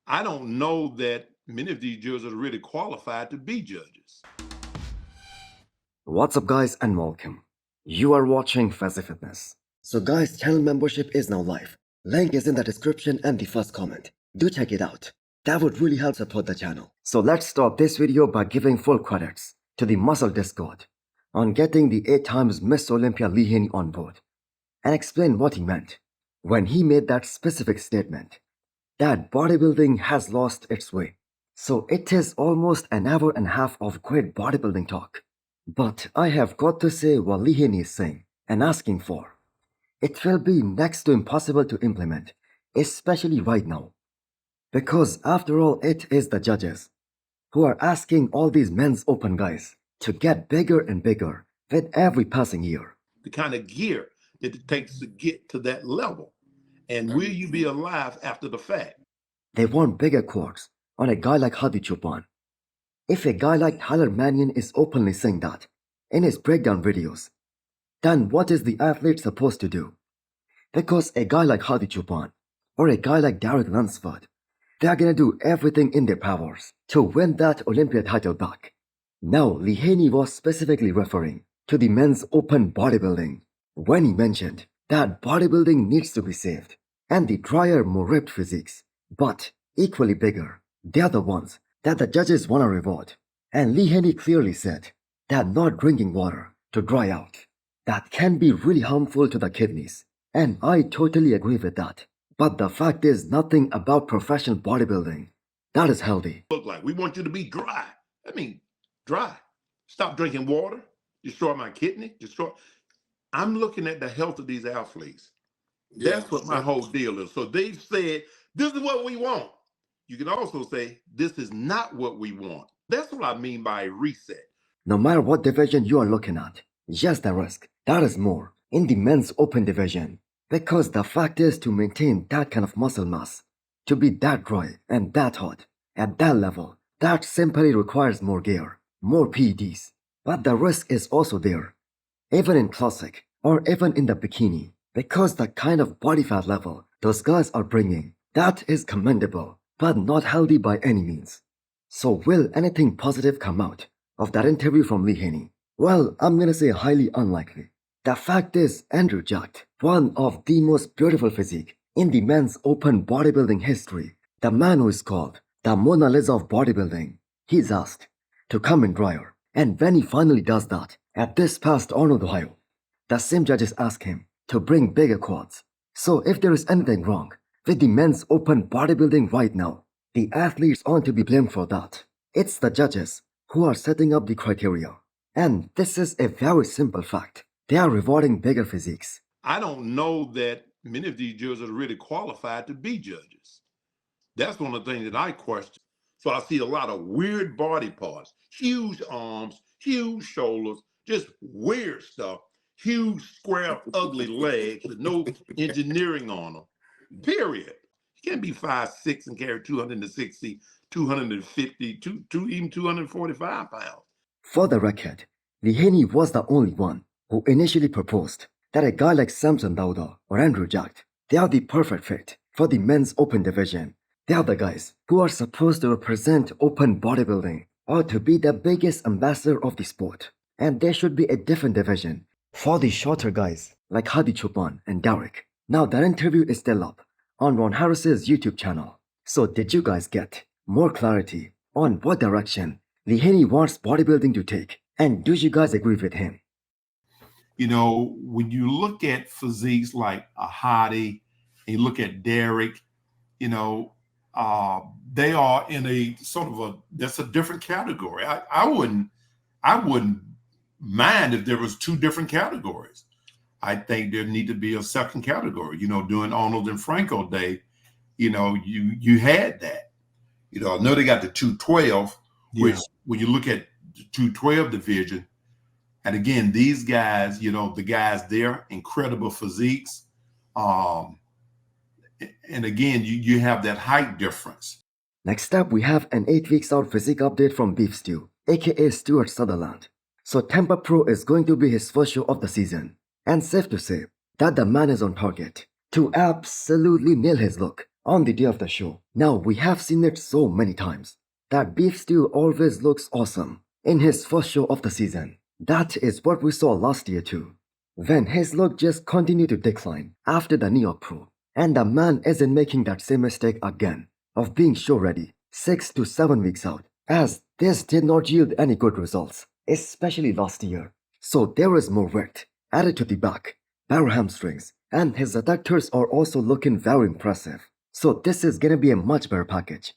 I don't know that many of these judges are really qualified to be judges. What's up guys and welcome. You are watching Fazi Fitness. So guys, channel membership is now live. Link is in the description and the first comment. Do check it out. That would really help support the channel. So let's start this video by giving full credits to the Muscle Discord on getting the 8 times Miss Olympia Lee Haney on board and explain what he meant when he made that specific statement that bodybuilding has lost its way. So it is almost an hour and a half of great bodybuilding talk. But I have got to say what Lee Haney is saying and asking for. It will be next to impossible to implement, especially right now. Because after all, it is the judges who are asking all these men's open guys to get bigger and bigger with every passing year. The kind of gear that it takes to get to that level. And will you be alive after the fact? They want bigger quads on a guy like Hadi Chupan. If a guy like Tyler Mannion is openly saying that in his breakdown videos, then what is the athlete supposed to do? Because a guy like Hadi Chupan or a guy like Derek Lunsford, they are gonna do everything in their powers to win that Olympia title back. Now, Lee Haney was specifically referring to the men's open bodybuilding when he mentioned that bodybuilding needs to be saved and the drier, more ripped physiques, but equally bigger, they are the ones that the judges want to reward. And Lee Haney clearly said that not drinking water to dry out, that can be really harmful to the kidneys. And I totally agree with that. But the fact is nothing about professional bodybuilding that is healthy. Look like we want you to be dry. I mean, dry. Stop drinking water. Destroy my kidney. I'm looking at the health of these athletes. That's what my whole deal is. So they've said, this is what we want. You can also say, this is not what we want. That's what I mean by a reset. No matter what division you are looking at, yes, the risk, that is more in the men's open division. Because the fact is to maintain that kind of muscle mass, to be that dry and that hot, at that level, that simply requires more gear, more PEDs. But the risk is also there, even in classic or even in the bikini, because the kind of body fat level those guys are bringing, that is commendable, but not healthy by any means. So will anything positive come out of that interview from Lee Haney? Well, I'm gonna say highly unlikely. The fact is, Andrew Jacked, one of the most beautiful physique in the men's open bodybuilding history, the man who is called the Mona Lisa of bodybuilding, he's asked to come in drier. And when he finally does that, at this past Arnold, Ohio, the same judges ask him to bring bigger quads. So if there is anything wrong with the men's open bodybuilding right now, the athletes aren't to be blamed for that. It's the judges who are setting up the criteria. And this is a very simple fact. They are rewarding bigger physiques. I don't know that many of these judges are really qualified to be judges. That's one of the things that I question. So I see a lot of weird body parts, huge arms, huge shoulders, just weird stuff, huge, square, ugly legs with no engineering on them, period. You can't be 5'6" and carry 260, 250, even 245 pounds. For the record, Lee Haney was the only one who initially proposed that a guy like Samson Dauda or Andrew Jacked, they are the perfect fit for the men's open division. They are the guys who are supposed to represent open bodybuilding or to be the biggest ambassador of the sport. And there should be a different division for the shorter guys like Hadi Chupan and Derek. Now that interview is still up on Ron Harris's YouTube channel. So did you guys get more clarity on what direction Lee Haney wants bodybuilding to take? And do you guys agree with him? You know, when you look at physiques like a Hadi, and you look at Derek, you know, they are in a sort of that's a different category. I wouldn't mind if there was 2 different categories. I think there need to be a second category. You know, during Arnold and Franco day, you know, you had that. You know, I know they got the 212, which when you look at the 212 division, and again, these guys, you know, the guys there, incredible physiques. And again, you have that height difference. Next up, we have an 8 weeks out physique update from Beef Stew, aka Stuart Sutherland. So Tampa Pro is going to be his first show of the season. And safe to say that the man is on target to absolutely nail his look on the day of the show. Now, we have seen it so many times that Beef Stew always looks awesome in his first show of the season. That is what we saw last year too, when his look just continued to decline after the New York Pro. And the man isn't making that same mistake again of being show ready 6 to 7 weeks out, as this did not yield any good results, especially last year. So there is more weight added to the back, bare hamstrings, and his adductors are also looking very impressive. So this is gonna be a much better package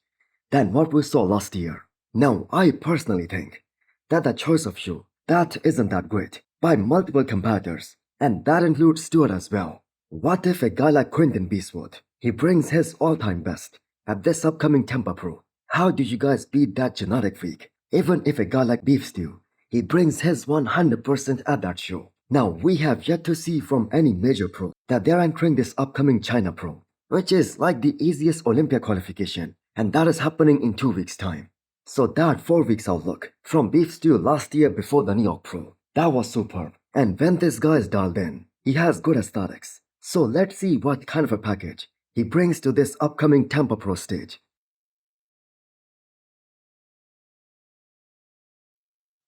than what we saw last year. Now, I personally think that the choice of shoe that isn't that great by multiple competitors, and that includes Stewart as well. What if a guy like Quentin Beastwood, he brings his all-time best at this upcoming Tampa Pro? How do you guys beat that genetic freak? Even if a guy like Beef Stew, he brings his 100% at that show. Now, we have yet to see from any major pro that they're entering this upcoming China Pro, which is like the easiest Olympia qualification, and that is happening in 2 weeks' time. So that 4 weeks outlook from Beef Stew last year before the New York Pro, that was superb. And when this guy is dialed in, he has good aesthetics. So let's see what kind of a package he brings to this upcoming Tampa Pro stage.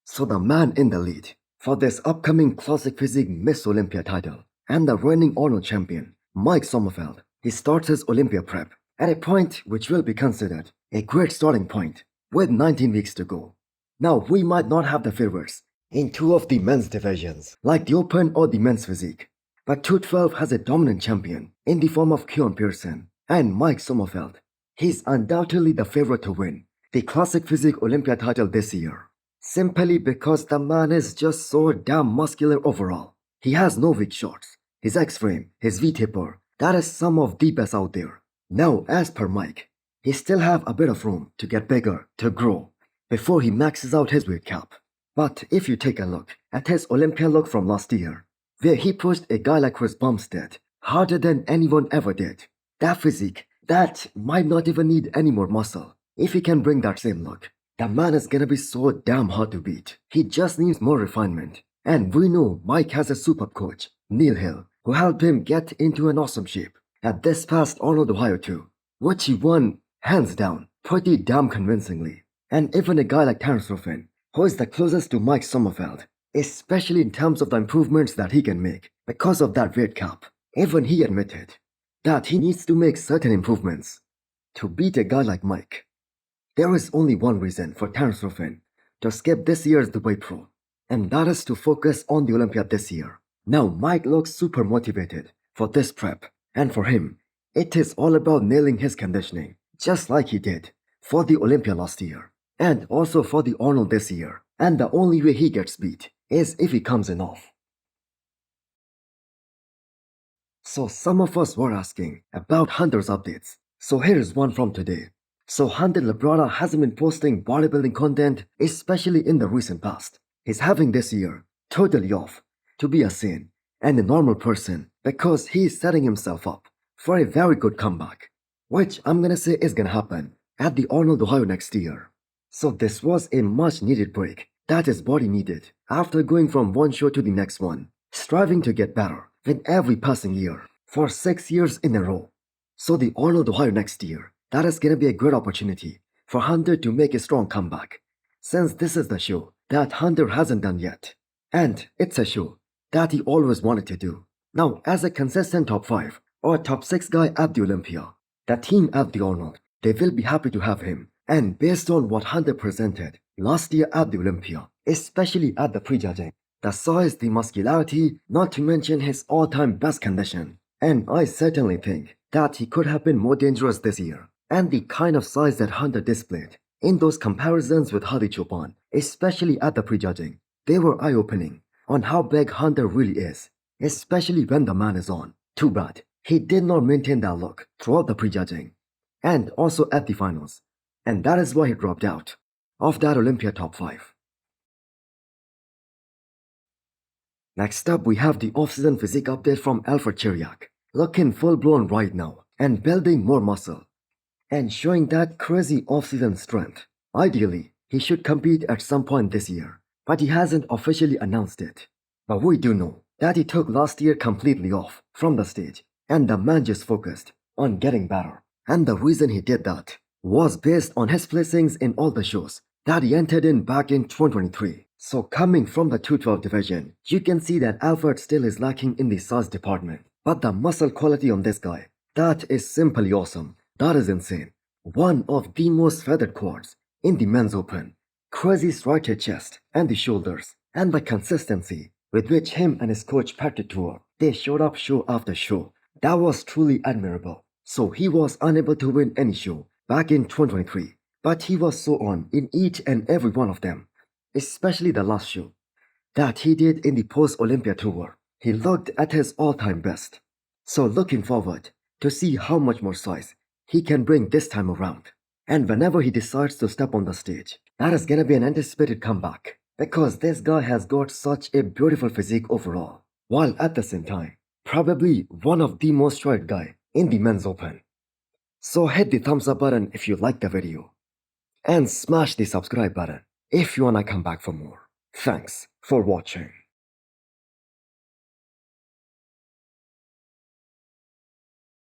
So the man in the lead for this upcoming Classic Physique Miss Olympia title and the reigning Arnold champion, Mike Sommerfeld, he starts his Olympia prep at a point which will be considered a great starting point with 19 weeks to go. Now, we might not have the favorites in two of the men's divisions like the Open or the men's physique, but 212 has a dominant champion in the form of Keon Pearson and Mike Sommerfeld. He's undoubtedly the favorite to win the Classic Physique Olympia title this year, simply because the man is just so damn muscular overall. He has no weak shots, his X-frame, his V-taper, that is some of the best out there. Now, as per Mike, he still have a bit of room to get bigger, to grow, before he maxes out his weight cap. But if you take a look at his Olympia look from last year, where he pushed a guy like Chris Bumstead harder than anyone ever did, that physique, that might not even need any more muscle. If he can bring that same look, the man is gonna be so damn hard to beat. He just needs more refinement. And we know Mike has a superb coach, Neil Hill, who helped him get into an awesome shape at this past Arnold, Ohio too, which he won hands down, pretty damn convincingly. And even a guy like Terence Ruffin, who is the closest to Mike Sommerfeld, especially in terms of the improvements that he can make because of that weight cap, even he admitted that he needs to make certain improvements to beat a guy like Mike. There is only one reason for Terence Ruffin to skip this year's Dubai Pro, and that is to focus on the Olympia this year. Now, Mike looks super motivated for this prep, and for him, it is all about nailing his conditioning, just like he did for the Olympia last year, and also for the Arnold this year. And the only way he gets beat is if he comes in off. So some of us were asking about Hunter's updates. So here is one from today. So Hunter Labrada hasn't been posting bodybuilding content, especially in the recent past. He's having this year totally off to be a sane and a normal person because he's setting himself up for a very good comeback, which I'm gonna say is gonna happen at the Arnold, Ohio next year. So this was a much needed break that his body needed after going from one show to the next one, striving to get better with every passing year for 6 years in a row. So the Arnold, Ohio next year, that is gonna be a great opportunity for Hunter to make a strong comeback, since this is the show that Hunter hasn't done yet. And it's a show that he always wanted to do. Now, as a consistent top 5 or top 6 guy at the Olympia, the team at the Arnold, they will be happy to have him. And based on what Hunter presented last year at the Olympia, especially at the prejudging, the size, the muscularity, not to mention his all-time best condition, and I certainly think that he could have been more dangerous this year. And the kind of size that Hunter displayed in those comparisons with Hadi Choopan, especially at the prejudging, they were eye-opening on how big Hunter really is, especially when the man is on. Too bad he did not maintain that look throughout the prejudging and also at the finals, and that is why he dropped out of that Olympia top 5. Next up, we have the off-season physique update from Alfred, looking full-blown right now and building more muscle and showing that crazy off-season strength. Ideally, he should compete at some point this year, but he hasn't officially announced it. But we do know that he took last year completely off from the stage, and the man just focused on getting better. And the reason he did that was based on his placings in all the shows that he entered in back in 2023. So coming from the 212 division, you can see that Alfred still is lacking in the size department. But the muscle quality on this guy, that is simply awesome. That is insane. One of the most feathered quads in the men's open. Crazy striated chest and the shoulders. And the consistency with which him and his coach Patrick Tour, they showed up show after show. That was truly admirable. So he was unable to win any show back in 2023. But he was so on in each and every one of them. Especially the last show that he did in the post-Olympia tour. He looked at his all-time best. So looking forward to see how much more size he can bring this time around. And whenever he decides to step on the stage, that is gonna be an anticipated comeback. Because this guy has got such a beautiful physique overall. While at the same time, probably one of the most tried guy in the men's open. So hit the thumbs up button if you liked the video. And smash the subscribe button if you wanna come back for more. Thanks for watching.